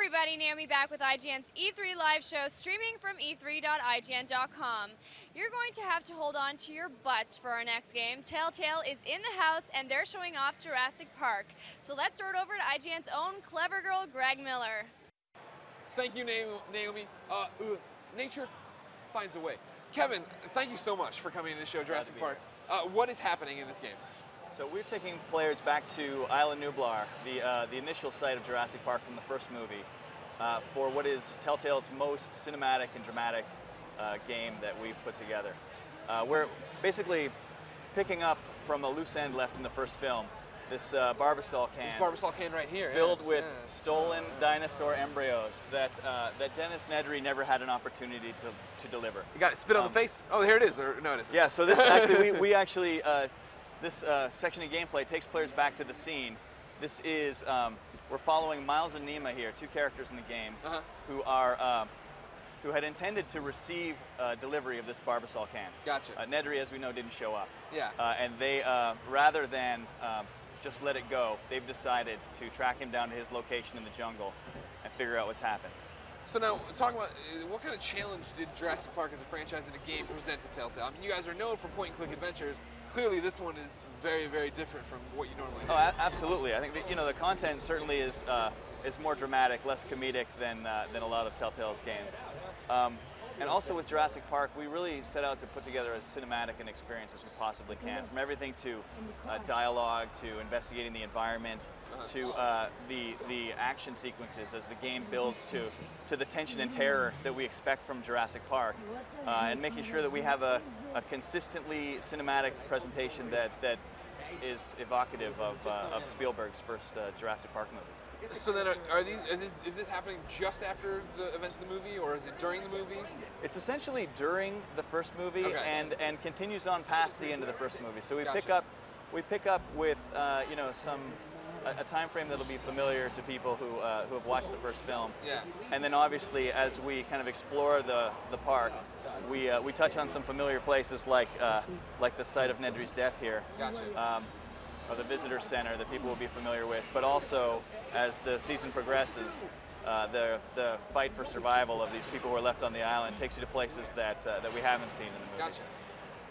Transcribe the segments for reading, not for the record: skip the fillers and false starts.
everybody, Naomi back with IGN's E3 live show, streaming from e3.ign.com. You're going to have to hold on to your butts for our next game. Telltale is in the house and they're showing off Jurassic Park. So let's throw it over to IGN's own clever girl, Greg Miller. Thank you, Naomi. Nature finds a way. Kevin, thank you so much for coming to the show, Jurassic Park. What is happening in this game? So we're taking players back to Isla Nublar, the initial site of Jurassic Park from the first movie, for what is Telltale's most cinematic and dramatic game that we've put together. We're basically picking up from a loose end left in the first film, this Barbasol can. This Barbasol can right here. Filled with stolen dinosaur embryos that Dennis Nedry never had an opportunity to deliver. You got it, spit on the face? Oh, here it is. Or, no, it isn't. Yeah, so this actually, we actually, this section of gameplay takes players back to the scene. This is, we're following Miles and Nima here, two characters in the game, who had intended to receive delivery of this Barbasol can. Gotcha. Nedry, as we know, didn't show up. Yeah. And they, rather than just let it go, they've decided to track him down to his location in the jungle and figure out what's happened. So now, talk about what kind of challenge did Jurassic Park as a franchise and a game present to Telltale? I mean, you guys are known for point-and-click adventures. Clearly, this one is very, very different from what you normally do. Oh, absolutely. I think that, the content certainly is more dramatic, less comedic than a lot of Telltale's games. And also with Jurassic Park, we really set out to put together as cinematic an experience as we possibly can, from everything to dialogue, to investigating the environment, to the action sequences as the game builds to the tension and terror that we expect from Jurassic Park, and making sure that we have a consistently cinematic presentation that is evocative of Spielberg's first Jurassic Park movie. So then, is this happening just after the events of the movie, or is it during the movie? It's essentially during the first movie, and continues on past the end of the first movie. So we pick up with a time frame that'll be familiar to people who have watched the first film. Yeah. And then obviously, as we kind of explore the park, we touch on some familiar places like the site of Nedry's death here. Gotcha. Or the visitor center that people will be familiar with, but also as the season progresses, the fight for survival of these people who are left on the island takes you to places that we haven't seen in the movies. Gotcha.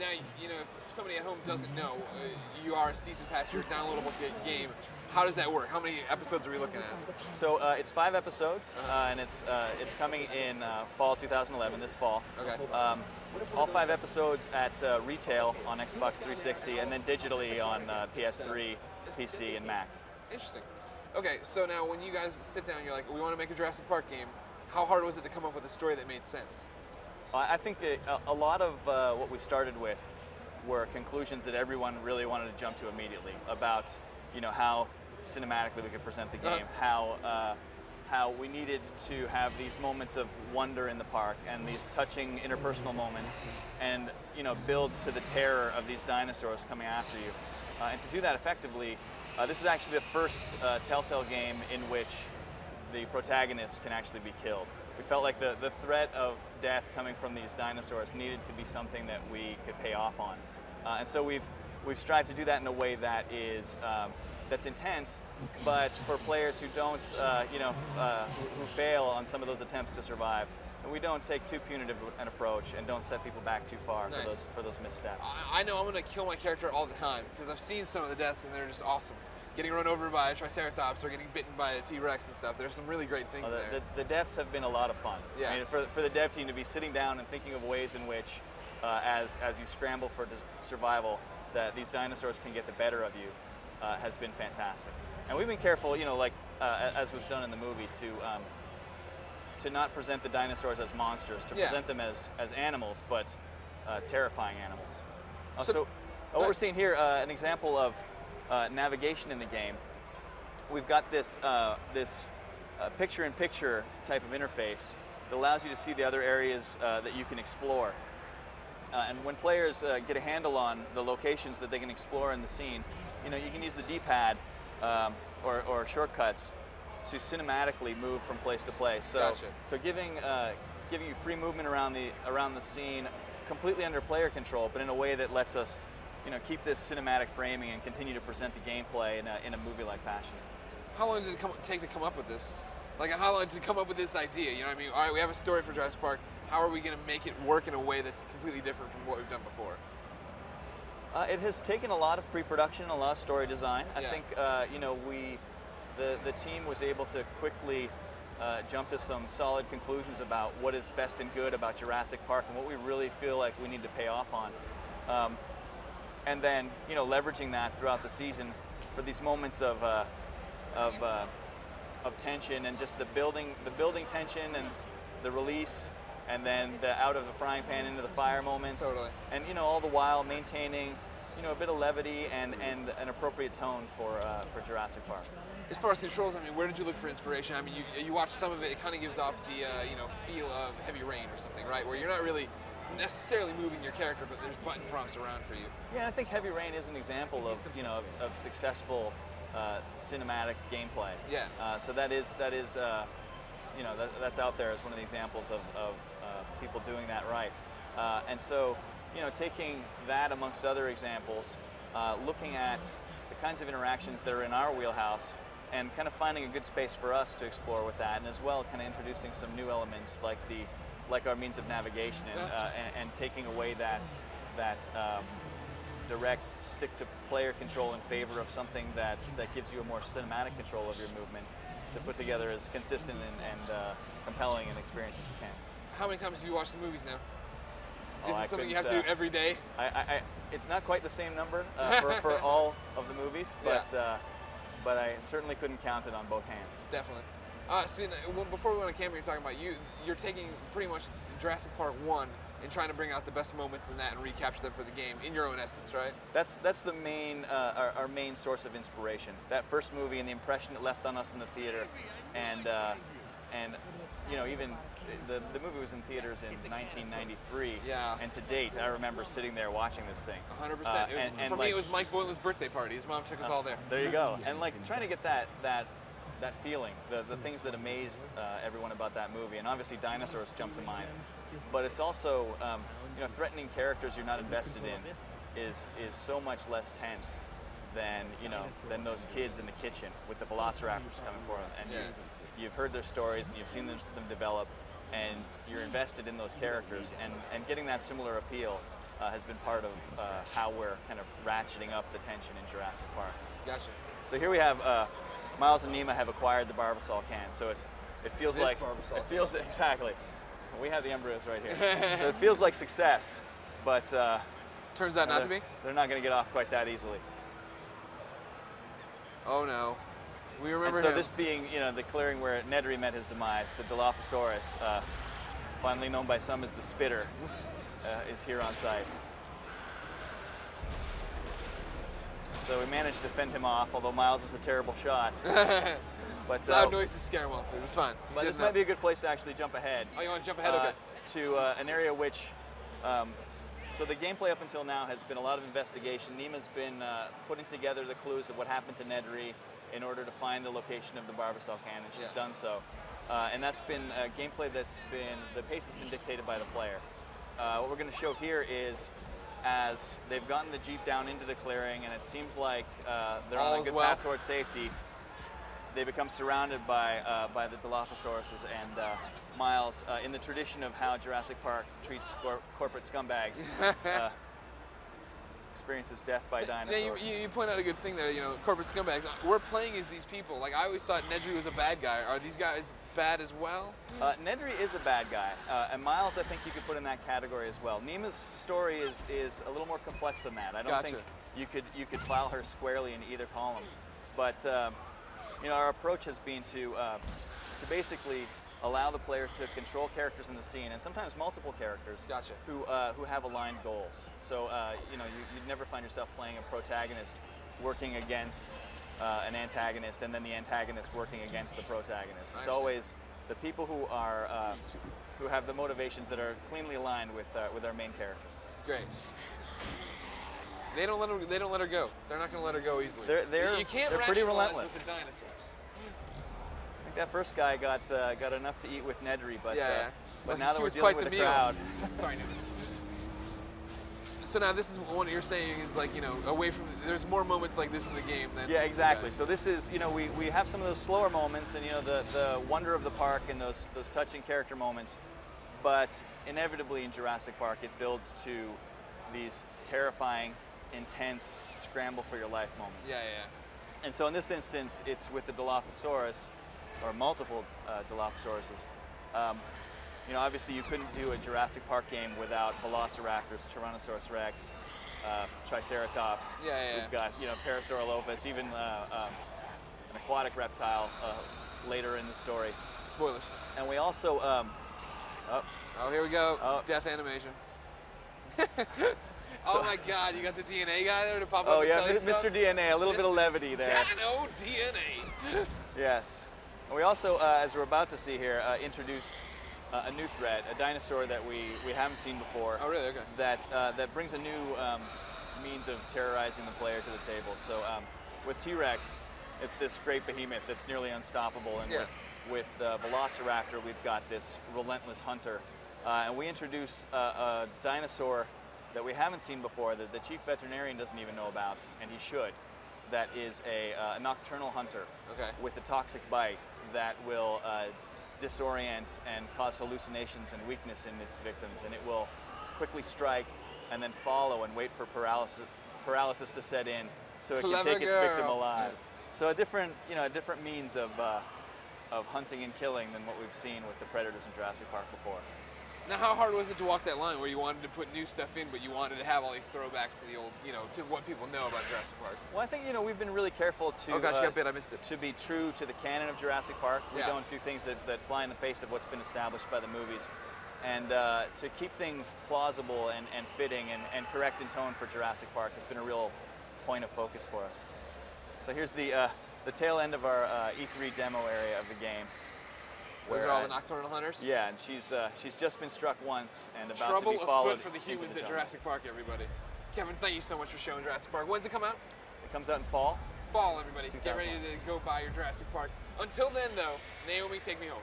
Now, if somebody at home doesn't know, you are a season pass, you're a downloadable game. How does that work? How many episodes are we looking at? So it's 5 episodes, and it's coming in fall 2011, this fall. Okay. All 5 episodes at retail on Xbox 360, and then digitally on PS3, PC, and Mac. Interesting. Okay, so now when you guys sit down, you're like, we want to make a Jurassic Park game. How hard was it to come up with a story that made sense? I think that a lot of what we started with were conclusions that everyone really wanted to jump to immediately about, how cinematically we could present the game, how we needed to have these moments of wonder in the park and these touching interpersonal moments, and build to the terror of these dinosaurs coming after you. And to do that effectively, this is actually the first Telltale game in which the protagonist can actually be killed. We felt like the threat of death coming from these dinosaurs needed to be something that we could pay off on. And so we've strived to do that in a way that is that's intense, but for players who don't, who fail on some of those attempts to survive, and we don't take too punitive an approach and don't set people back too far for those missteps. I know I'm going to kill my character all the time because I've seen some of the deaths and they're just awesome. Getting run over by a Triceratops or getting bitten by a T-Rex and stuff. There's some really great things there. The deaths have been a lot of fun. Yeah. I mean, for the dev team to be sitting down and thinking of ways in which, as you scramble for survival, that these dinosaurs can get the better of you, has been fantastic. And we've been careful, as was done in the movie, to not present the dinosaurs as monsters, to present them as animals, but terrifying animals. So what we're seeing here, an example of navigation in the game. We've got this picture-in-picture type of interface that allows you to see the other areas that you can explore. And when players get a handle on the locations that they can explore in the scene, you can use the D-pad or shortcuts to cinematically move from place to place. So giving you free movement around the scene, completely under player control, but in a way that lets us keep this cinematic framing and continue to present the gameplay in a movie-like fashion. How long did it take to come up with this? Like how long to come up with this idea? You know what I mean? All right, we have a story for Jurassic Park. How are we going to make it work in a way that's completely different from what we've done before? It has taken a lot of pre-production, a lot of story design. I think you know, the team was able to quickly jump to some solid conclusions about what is best and good about Jurassic Park and what we really feel like we need to pay off on. And then, you know, leveraging that throughout the season for these moments of tension and just the building tension and the release, and then the out of the frying pan into the fire moments. Totally. And you know, all the while maintaining, you know, a bit of levity and an appropriate tone for Jurassic Park. As far as controls, I mean, where did you look for inspiration? I mean, you watch some of it. It kind of gives off the you know, feel of Heavy Rain or something, right? Where you're not really necessarily moving your character, but there's button prompts around for you. Yeah, I think Heavy Rain is an example of, you know, of successful cinematic gameplay. Yeah. So that is you know, that's out there as one of the examples of people doing that right. And so, you know, taking that amongst other examples, looking at the kinds of interactions that are in our wheelhouse, and kind of finding a good space for us to explore with that, and as well kind of introducing some new elements like our means of navigation, and taking away that direct stick-to-player control in favor of something that gives you a more cinematic control of your movement, to put together as consistent and compelling an experience as we can. How many times have you watched the movies now? Is this something you have to do every day? It's not quite the same number for all of the movies, but I certainly couldn't count it on both hands. Definitely. So before we went on camera, you're talking about you're taking pretty much Jurassic Park 1 and trying to bring out the best moments in that and recapture them for the game in your own essence, right? That's the main our main source of inspiration. That first movie and the impression it left on us in the theater, and you know, even the movie was in theaters in 1993. Yeah. And to date, I remember sitting there watching this thing. 100%. For me, it was Mike Boylan's birthday party. His mom took us all there. There you go. And like trying to get that feeling, the things that amazed everyone about that movie, and obviously dinosaurs jump to mind. But it's also, you know, threatening characters you're not invested in is so much less tense than, you know, than those kids in the kitchen with the velociraptors coming for them. And you've heard their stories and you've seen them develop, and you're invested in those characters, and getting that similar appeal has been part of how we're kind of ratcheting up the tension in Jurassic Park. Gotcha. So here we have Miles and Nima have acquired the Barbasol can, so it feels this like Barbasol. It feels exactly. We have the embryos right here, so it feels like success, but turns out not to be. They're not going to get off quite that easily. Oh no, we remember. And so him. this being, you know, the clearing where Nedry met his demise, the Dilophosaurus, finally known by some as the Spitter, is here on site. So we managed to fend him off, although Miles is a terrible shot. But loud noises scare him off. It was fine. But this might be a good place to actually jump ahead. Oh, you want to jump ahead? Okay. To an area which, so the gameplay up until now has been a lot of investigation. Nima's been putting together the clues of what happened to Nedry in order to find the location of the Barbasol can, and she's done so. And that's been gameplay the pace has been dictated by the player. What we're going to show here is, as they've gotten the Jeep down into the clearing, and it seems like they're on a good path towards safety, they become surrounded by the Dilophosauruses and Miles, in the tradition of how Jurassic Park treats corporate scumbags, experiences death by dinosaurs. Yeah, you point out a good thing there, you know, corporate scumbags. We're playing as these people. Like, I always thought Nedry was a bad guy. Are these guys bad as well? Nedry is a bad guy, and Miles I think you could put in that category as well. Nima's story is a little more complex than that. I don't think you could file her squarely in either column. But you know, our approach has been to basically allow the player to control characters in the scene, and sometimes multiple characters who have aligned goals. So you know, you'd never find yourself playing a protagonist working against an antagonist, and then the antagonist working against the protagonist. It's always the people who have the motivations that are cleanly aligned with our main characters. Great. They don't let her go. They're not going to let her go easily. You can't they're pretty relentless with the dinosaurs. I think that first guy got enough to eat with Nedry, but but now that we're quite dealing with the the crowd. Sorry, So now this is what you're saying is like, you know, away from, there's more moments like this in the game than. Yeah, exactly. So this is, you know, we have some of those slower moments and, you know, the wonder of the park and those touching character moments, but inevitably in Jurassic Park it builds to these terrifying, intense, scramble for your life moments. Yeah, yeah. And so in this instance, it's with the Dilophosaurus, or multiple Dilophosauruses. You know, obviously you couldn't do a Jurassic Park game without Velociraptors, Tyrannosaurus Rex, Triceratops. Yeah, yeah, yeah. We've got, you know, Parasaurolophus, even an aquatic reptile later in the story. Spoilers. And we also, oh, here we go. Oh. Death animation. Oh my God, you got the DNA guy there to pop up oh and yeah, tell you stuff? Mr. DNA, a little bit of levity there. Dino DNA. Yes. And we also, as we're about to see here, introduce a new threat, a dinosaur that we haven't seen before. Oh really? Okay. That brings a new means of terrorizing the player to the table. So with T-Rex, it's this great behemoth that's nearly unstoppable, and yeah. with Velociraptor, we've got this relentless hunter. And we introduce a dinosaur that we haven't seen before, that the chief veterinarian doesn't even know about, and he should. That is a nocturnal hunter with a toxic bite that will disorient and cause hallucinations and weakness in its victims, and it will quickly strike and then follow and wait for paralysis to set in so it can take its victim alive. So a different means of hunting and killing than what we've seen with the predators in Jurassic Park before. Now, how hard was it to walk that line where you wanted to put new stuff in, but you wanted to have all these throwbacks to the old, you know, to what people know about Jurassic Park? Well, I think, you know, we've been really careful to. Oh gosh, you got bit. I missed it. To be true to the canon of Jurassic Park. We Yeah. don't do things that fly in the face of what's been established by the movies, and to keep things plausible and fitting and correct in tone for Jurassic Park has been a real point of focus for us. So here's the tail end of our E3 demo area of the game. Those are all the nocturnal hunters? Yeah, and she's just been struck once and about Trouble to be followed. afoot for the into humans at jungle. Jurassic Park, everybody. Kevin, thank you so much for showing Jurassic Park. When's it come out? It comes out in fall. Fall, everybody. Get 2001. ready to go buy your Jurassic Park. Until then, though, Naomi, take me home.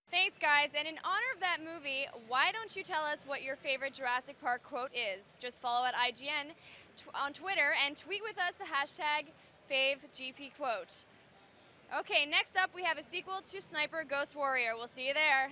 Thanks, guys. And in honor of that movie, why don't you tell us what your favorite Jurassic Park quote is? Just follow at IGN on Twitter and tweet with us the hashtag #FaveGPQuote. Okay, next up we have a sequel to Sniper Ghost Warrior. We'll see you there.